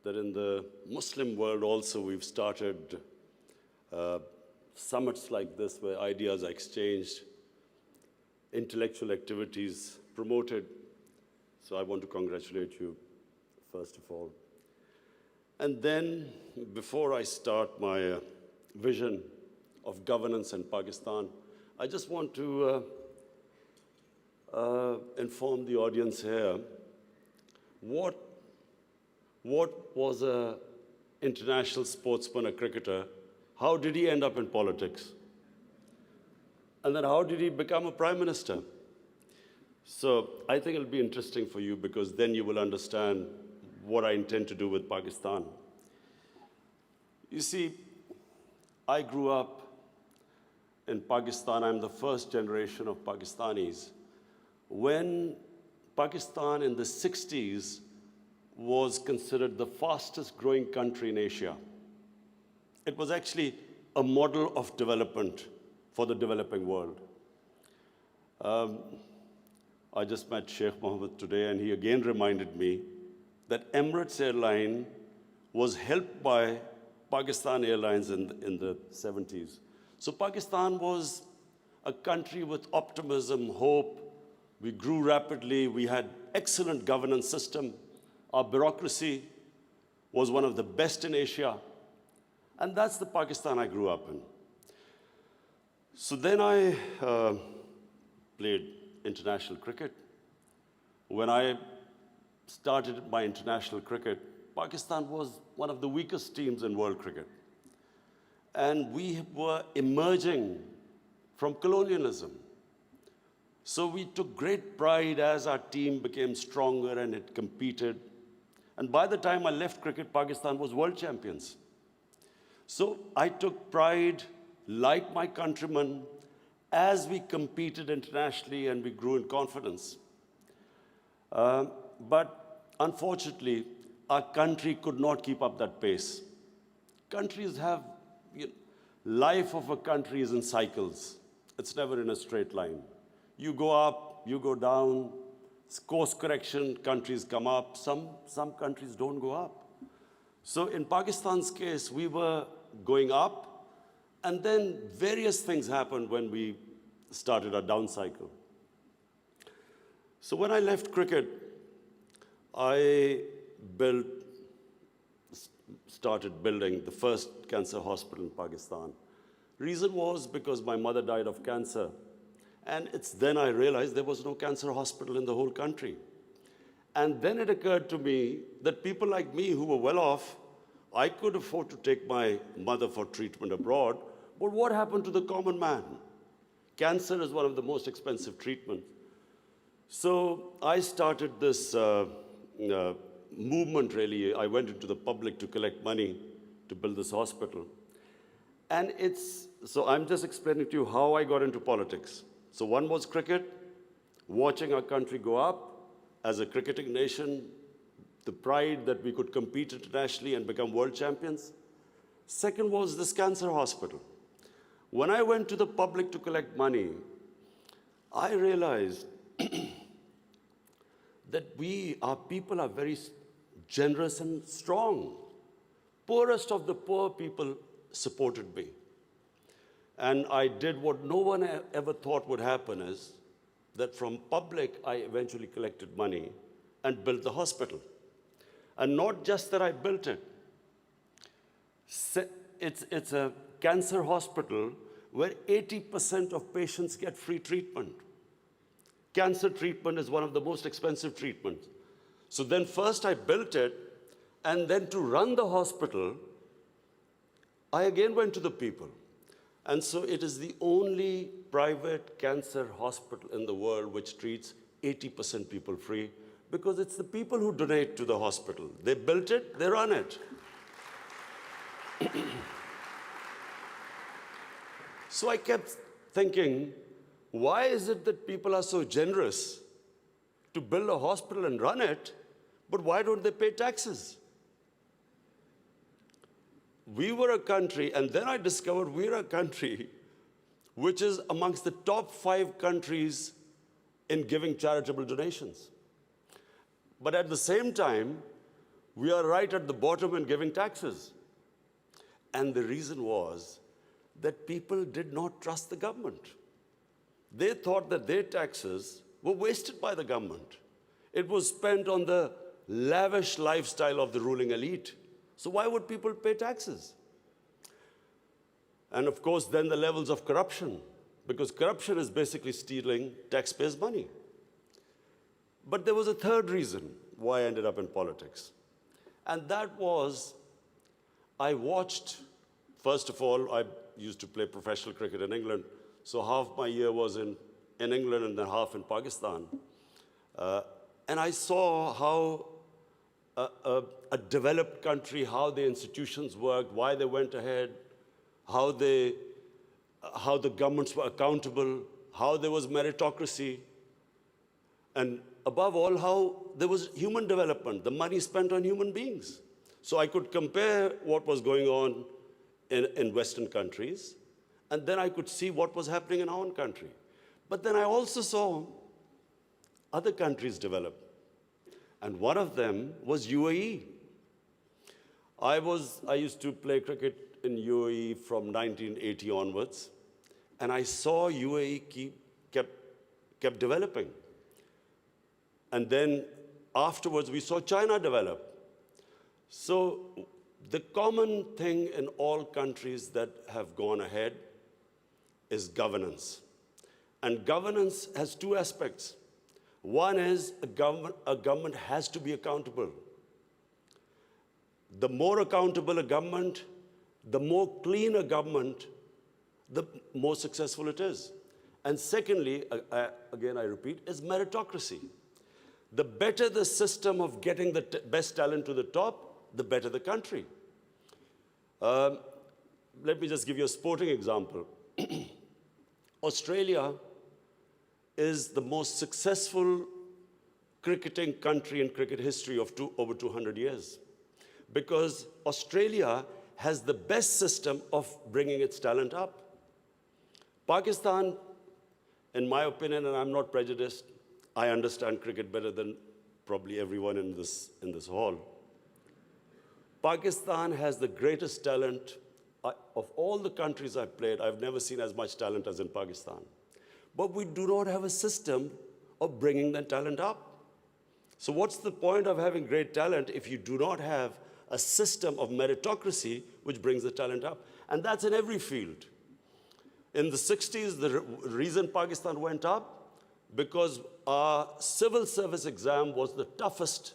that in the Muslim world also we've started summits like this where ideas are exchanged, intellectual activities promoted. So I want to congratulate you, first of all. And then, before I start my vision of governance in Pakistan, I just want to inform the audience here what was an international sportsman, a cricketer, how did he end up in politics? And then how did he become a prime minister? So I think it'll be interesting for you because then you will understand what I intend to do with Pakistan. You see, I grew up in Pakistan. I'm the first generation of Pakistanis. When Pakistan in the 60s was considered the fastest growing country in Asia, it was actually a model of development for the developing world. I just met Sheikh Mohammed today, and he again reminded me that Emirates Airline was helped by Pakistan Airlines in the 70s. So Pakistan was a country with optimism, hope. We grew rapidly. We had excellent governance system. Our bureaucracy was one of the best in Asia. And that's the Pakistan I grew up in. So then I played international cricket. When I started my international cricket, Pakistan was one of the weakest teams in world cricket. And we were emerging from colonialism. So we took great pride as our team became stronger and it competed. And by the time I left cricket, Pakistan was world champions. So I took pride, like my countrymen, as we competed internationally and we grew in confidence. But unfortunately, our country could not keep up that pace. Countries have, life of a country is in cycles. It's never in a straight line. You go up, you go down, course correction, countries come up, some countries don't go up. So in Pakistan's case, we were going up, and then various things happened when we started our down cycle. So when I left cricket, I started building the first cancer hospital in Pakistan. Reason was because my mother died of cancer. And it's then I realized there was no cancer hospital in the whole country. And then it occurred to me that people like me who were well off, I could afford to take my mother for treatment abroad, but what happened to the common man? Cancer is one of the most expensive treatments. So I started this movement, really. I went into the public to collect money to build this hospital. And so I'm just explaining to you how I got into politics. So one was cricket, watching our country go up as a cricketing nation, the pride that we could compete internationally and become world champions. Second was this cancer hospital. When I went to the public to collect money, I realized that our people are very generous and strong. Poorest of the poor people supported me. And I did what no one ever thought would happen is that from public, I eventually collected money and built the hospital. And not just that I built it. It's a cancer hospital where 80% of patients get free treatment. Cancer treatment is one of the most expensive treatments. So then first I built it, and then to run the hospital, I again went to the people. And so it is the only private cancer hospital in the world which treats 80% people free, because it's the people who donate to the hospital. They built it, they run it. So I kept thinking, why is it that people are so generous to build a hospital and run it, but why don't they pay taxes? We were a country, and then I discovered we're a country which is amongst the top 5 countries in giving charitable donations. But at the same time, We are right at the bottom in giving taxes. And the reason was that people did not trust the government. They thought that their taxes were wasted by the government. It was spent on the lavish lifestyle of the ruling elite. So why would people pay taxes? And of course, then the levels of corruption, because corruption is basically stealing taxpayers' money. But there was a third reason why I ended up in politics. And that was, I watched, first of all, I used to play professional cricket in England, so half my year was in England and then half in Pakistan. And I saw how a developed country, how the institutions worked, why they went ahead, how the governments were accountable, how there was meritocracy, and above all, how there was human development, the money spent on human beings. So I could compare what was going on in Western countries, and then I could see what was happening in our own country. But then I also saw other countries develop. And one of them was UAE. I used to play cricket in UAE from 1980 onwards, and I saw UAE kept developing. And then afterwards, we saw China develop. So the common thing in all countries that have gone ahead is governance. And governance has two aspects. One is a government has to be accountable. The more accountable a government, the more clean a government, the more successful it is. And secondly, again I repeat, is meritocracy. The better the system of getting the best talent to the top, the better the country. Let me just give you a sporting example. Australia is the most successful cricketing country in cricket history of over 200 years, because Australia has the best system of bringing its talent up. Pakistan, in my opinion, and I'm not prejudiced, I understand cricket better than probably everyone in this hall. Pakistan has the greatest talent. Of all the countries I've played, I've never seen as much talent as in Pakistan. But we do not have a system of bringing that talent up. So what's the point of having great talent if you do not have a system of meritocracy which brings the talent up? And that's in every field. In the 60s, the reason Pakistan went up, because our civil service exam was the toughest.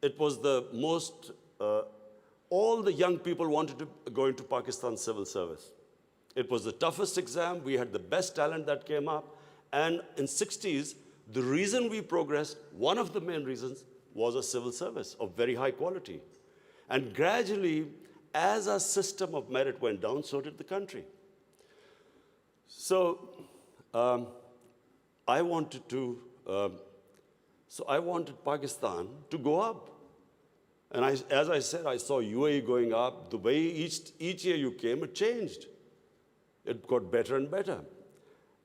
It was the most, all the young people wanted to go into Pakistan civil service. It was the toughest exam. We had the best talent that came up. And in 60s, the reason we progressed, one of the main reasons, was a civil service of very high quality. And gradually, as our system of merit went down, so did the country. So I wanted Pakistan to go up. And as I said, I saw UAE going up. The way each year you came, it changed. It got better and better.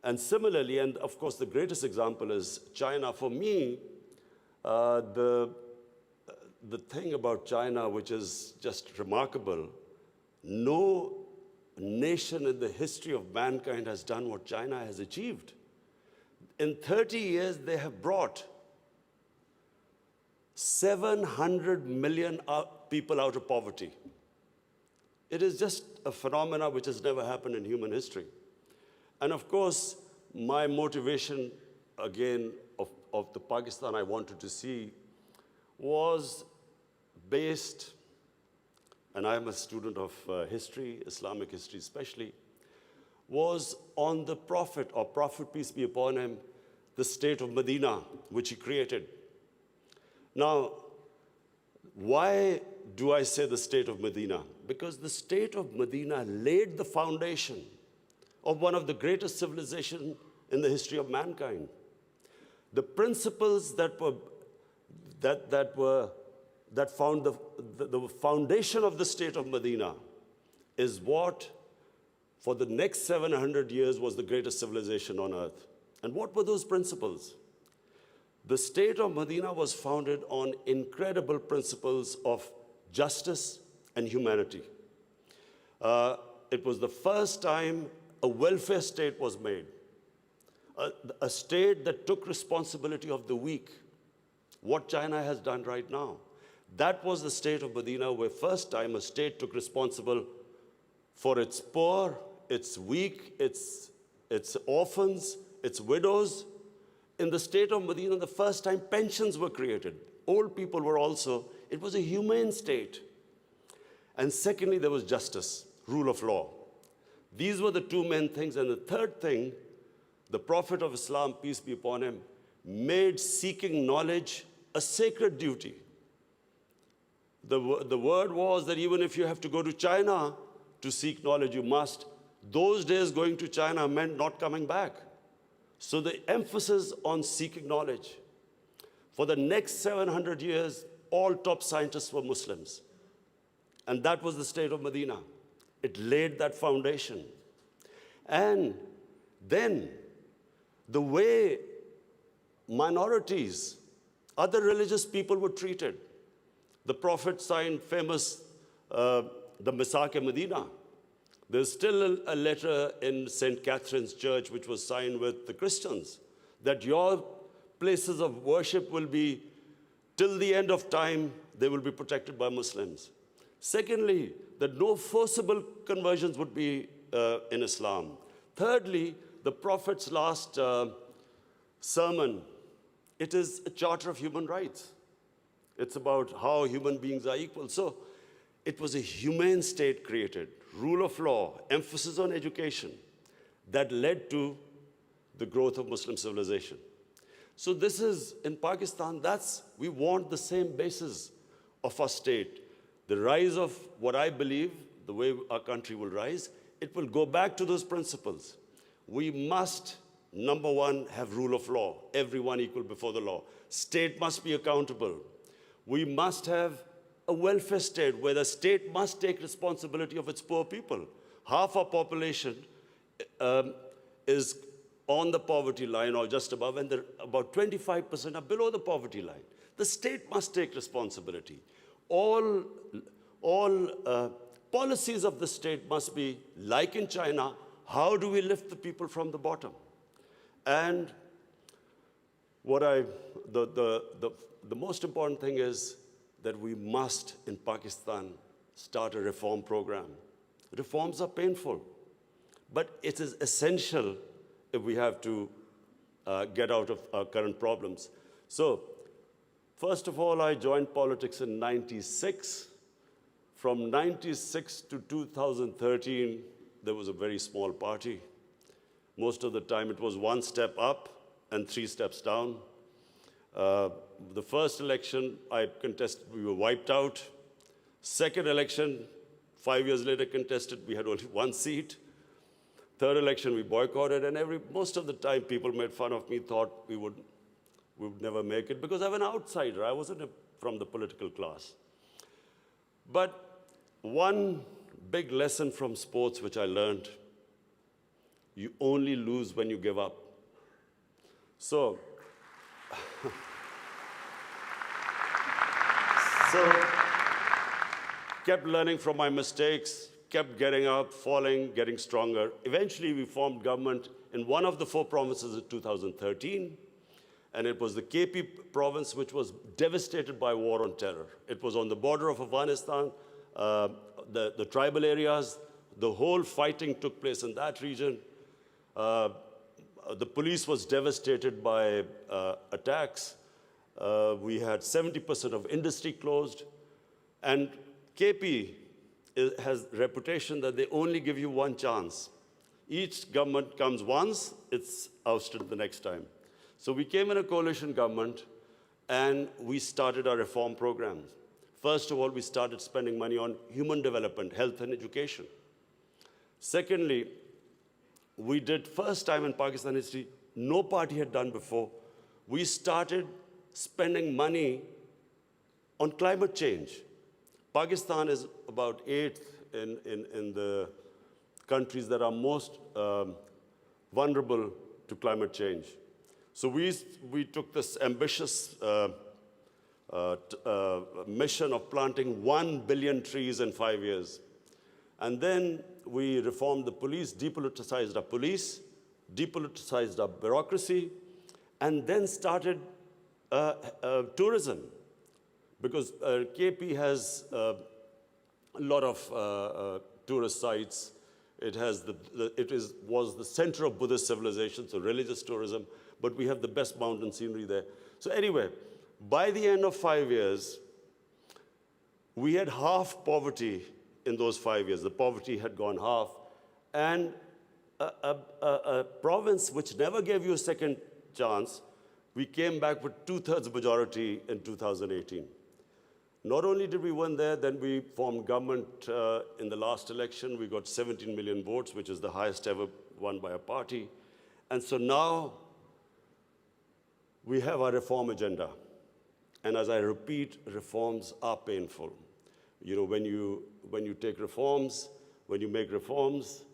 And similarly, and of course the greatest example is China. For me, the thing about China, which is just remarkable, no nation in the history of mankind has done what China has achieved. In 30 years, they have brought 700 million people out of poverty. It is just a phenomena which has never happened in human history. And of course, my motivation, again, of the Pakistan I wanted to see was based, and I'm a student of history, Islamic history especially, was on the Prophet, or Prophet, peace be upon him, the state of Medina, which he created. Now, why do I say the state of Medina? Because the state of Medina laid the foundation of one of the greatest civilizations in the history of mankind. The principles that found the foundation of the state of Medina is what, for the next 700 years, was the greatest civilization on earth. And what were those principles? The state of Medina was founded on incredible principles of justice and humanity. It was the first time a welfare state was made, a state that took responsibility of the weak, what China has done right now. That was the state of Medina, where first time a state took responsible for its poor, its weak, its orphans, its widows. In the state of Medina, the first time pensions were created. Old people were also, it was a humane state. And secondly, there was justice, rule of law. These were the two main things. And the third thing, the Prophet of Islam, peace be upon him, made seeking knowledge a sacred duty. The word was that even if you have to go to China to seek knowledge, you must. Those days going to China meant not coming back. So the emphasis on seeking knowledge. For the next 700 years, all top scientists were Muslims. And that was the state of Medina. It laid that foundation. And then the way minorities, other religious people were treated. The Prophet signed famous, the Misak-e-Medina. There's still a letter in St. Catherine's Church which was signed with the Christians that your places of worship will be, till the end of time, they will be protected by Muslims. Secondly, that no forcible conversions would be in Islam. Thirdly, the Prophet's last sermon, it is a charter of human rights. It's about how human beings are equal. So it was a humane state created, rule of law, emphasis on education, that led to the growth of Muslim civilization. So this is, in Pakistan, we want the same basis of our state. The rise of what I believe, the way our country will rise, it will go back to those principles. We must, number one, have rule of law, everyone equal before the law. State must be accountable. We must have a welfare state where the state must take responsibility of its poor people. Half our population is on the poverty line or just above, and about 25% are below the poverty line. The state must take responsibility. All policies of the state must be like in China. How do we lift the people from the bottom? And the most important thing is that we must, in Pakistan, start a reform program. Reforms are painful, but it is essential if we have to get out of our current problems. So, first of all, I joined politics in '96. From '96 to 2013, there was a very small party. Most of the time, it was one step up and 3 steps down. The first election I contested, we were wiped out. Second election, 5 years later contested, we had only 1 seat. Third election, we boycotted, and most of the time people made fun of me, thought we would never make it, because I'm an outsider. I wasn't from the political class. But one big lesson from sports which I learned, you only lose when you give up. So kept learning from my mistakes, kept getting up, falling, getting stronger. Eventually, we formed government in one of the 4 provinces in 2013, and it was the KP province, which was devastated by war on terror. It was on the border of Afghanistan, the tribal areas, the whole fighting took place in that region. The police was devastated by attacks. We had 70% of industry closed. And KP has a reputation that they only give you 1 chance. Each government comes once, it's ousted the next time. So we came in a coalition government, and we started our reform programs. First of all, we started spending money on human development, health and education. Secondly, we did, first time in Pakistan history, no party had done before, we started spending money on climate change. Pakistan is about 8th in the countries that are most vulnerable to climate change. So we took this ambitious mission of planting 1 billion trees in 5 years. And then we reformed the police, depoliticized our police, depoliticized our bureaucracy, and then started tourism. Because KP has a lot of tourist sites. It has was the center of Buddhist civilization, so religious tourism, but we have the best mountain scenery there. So anyway, by the end of 5 years, we had half poverty in those 5 years. The poverty had gone half. And a province which never gave you a second chance, we came back with 2/3 majority in 2018. Not only did we win there, then we formed government in the last election. We got 17 million votes, which is the highest ever won by a party. And so now we have our reform agenda. And as I repeat, reforms are painful. You know, when you take reforms, when you make reforms,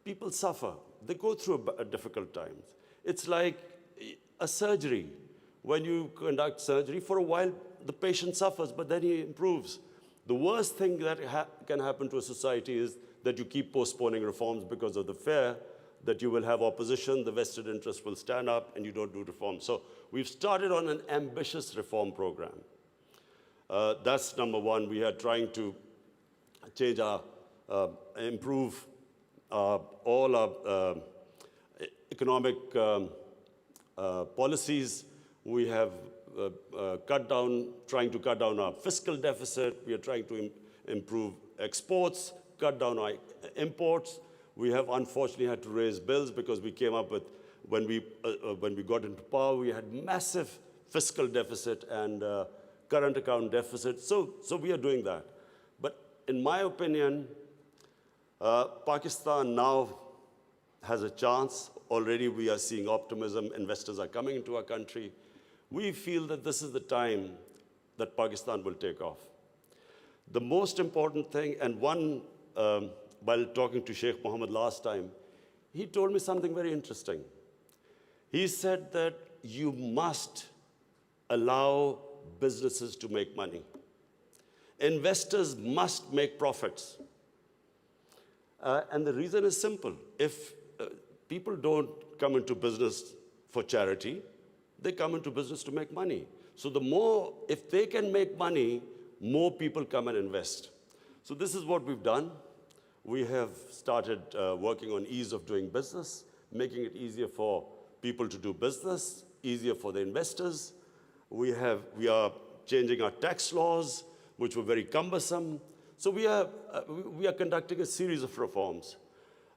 people suffer. They go through difficult times. It's like a surgery. When you conduct surgery, for a while, the patient suffers, but then he improves. The worst thing that can happen to a society is that you keep postponing reforms because of the fear that you will have opposition, the vested interest will stand up, and you don't do reforms. So we've started on an ambitious reform program. That's number one. We are trying to change improve all our economic policies. We have trying to cut down our fiscal deficit. We are trying to improve exports, cut down our imports. We have unfortunately had to raise bills because we came up with, when we got into power, we had massive fiscal deficit and current account deficit. So we are doing that. But in my opinion, Pakistan now has a chance. Already we are seeing optimism. Investors are coming into our country. We feel that this is the time that Pakistan will take off. The most important thing, and while talking to Sheikh Mohammed last time, he told me something very interesting. He said that you must allow businesses to make money. Investors must make profits. And the reason is simple. If people don't come into business for charity, they come into business to make money. So if they can make money, more people come and invest. So this is what we've done. We have started working on ease of doing business, making it easier for people to do business, easier for the investors. We are changing our tax laws, which were very cumbersome. So we are conducting a series of reforms.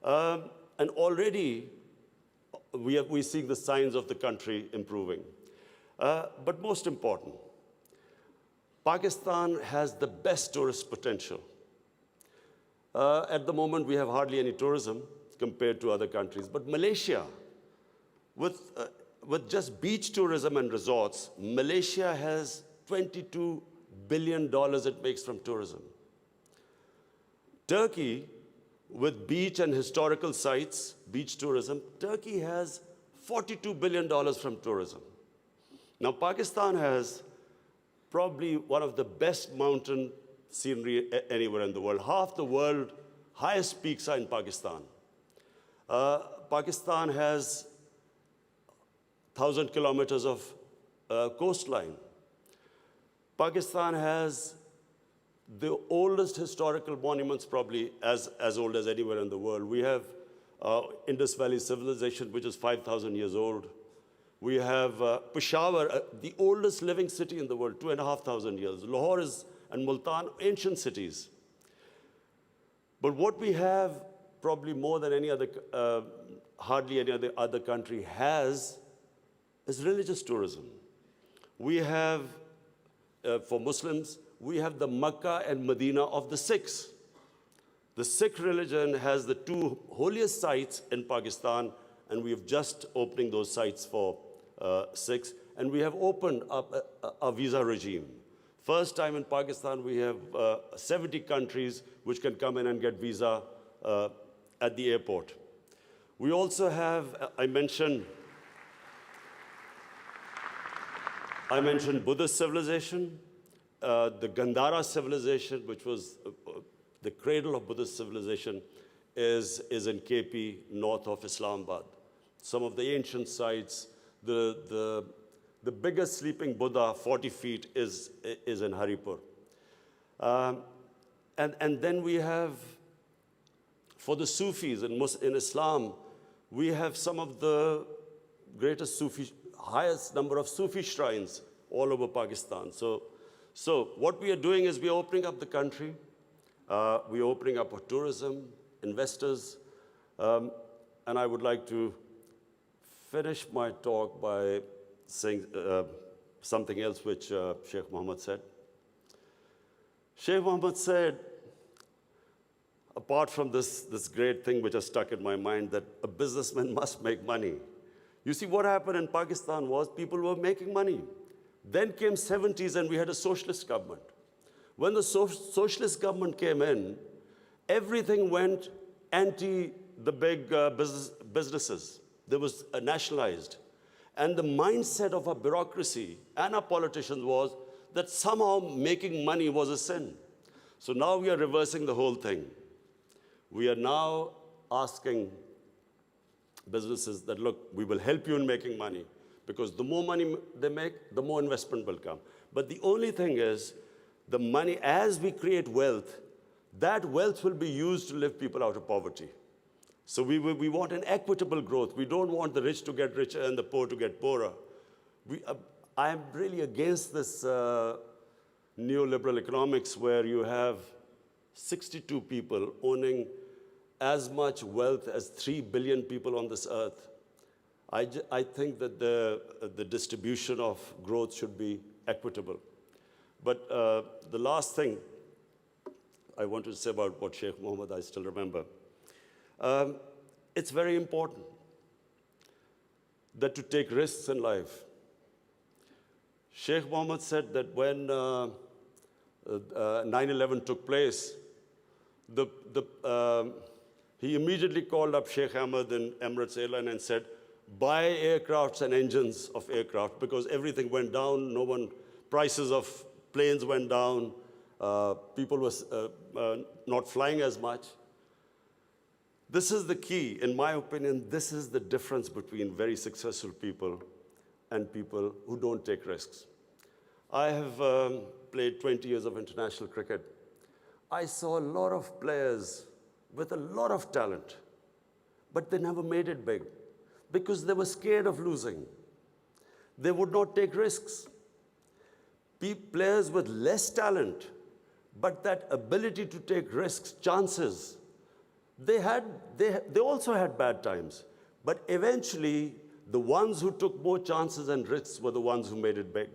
And already, we're seeing the signs of the country improving. But most important, Pakistan has the best tourist potential. At the moment, we have hardly any tourism compared to other countries. But Malaysia, with just beach tourism and resorts, Malaysia has $22 billion it makes from tourism. Turkey, with beach and historical sites, beach tourism, Turkey has $42 billion from tourism. Now, Pakistan has probably one of the best mountain scenery anywhere in the world. Half the world's highest peaks are in Pakistan. Pakistan has 1,000 kilometers of coastline. Pakistan has the oldest historical monuments, probably as old as anywhere in the world. We have Indus Valley civilization, which is 5,000 years old. We have Peshawar, the oldest living city in the world, 2,500 years. Lahore and Multan, ancient cities. But what we have, probably more than any other, hardly any other country has, is religious tourism. We have, for Muslims, we have the Makkah and Medina of the Sikhs. The Sikh religion has the two holiest sites in Pakistan, and we have just opening those sites for Sikhs. And we have opened up a visa regime. First time in Pakistan, we have 70 countries which can come in and get visa at the airport. We also have, I mentioned, I mentioned Buddhist civilization, the Gandhara civilization, which was the cradle of Buddhist civilization, is in KP, north of Islamabad. Some of the ancient sites, the biggest sleeping Buddha, 40 feet, is in Haripur. And then we have, for the Sufis in Islam, we have some of the greatest Sufi, highest number of Sufi shrines all over Pakistan. So what we are doing is we are opening up the country. We are opening up for tourism, investors. And I would like to finish my talk by saying something else which Sheikh Mohammed said. Sheikh Mohammed said, apart from this great thing which has stuck in my mind, that a businessman must make money. You see, what happened in Pakistan was people were making money. Then came 70s and we had a socialist government. When the socialist government came in, everything went anti the big businesses. They was nationalized. And the mindset of our bureaucracy and our politicians was that somehow making money was a sin. So now we are reversing the whole thing. We are now asking businesses that, look, we will help you in making money, because the more money they make, the more investment will come. But the only thing is, the money, as we create wealth, that wealth will be used to lift people out of poverty. So we want an equitable growth. We don't want the rich to get richer and the poor to get poorer. I am really against this neoliberal economics where you have 62 people owning as much wealth as 3 billion people on this earth. I think that the distribution of growth should be equitable. But the last thing I want to say about what Sheikh Mohammed, I still remember. It's very important that to take risks in life. Sheikh Mohammed said that when 9/11 took place, he immediately called up Sheikh Ahmed in Emirates Airline and said, buy aircrafts and engines of aircraft, because everything went down. Prices of planes went down. People were not flying as much. This is the key. In my opinion, this is the difference between very successful people and people who don't take risks. I have played 20 years of international cricket. I saw a lot of players with a lot of talent, but they never made it big because they were scared of losing. They would not take risks. Players with less talent, but that ability to take risks, chances, they also had bad times. But eventually, the ones who took more chances and risks were the ones who made it big.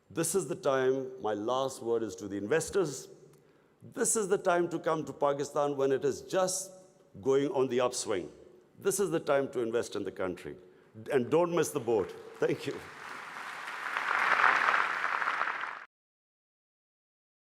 This is the time, my last word is to the investors. This is the time to come to Pakistan when it is just going on the upswing. This is the time to invest in the country. And don't miss the boat. Thank you.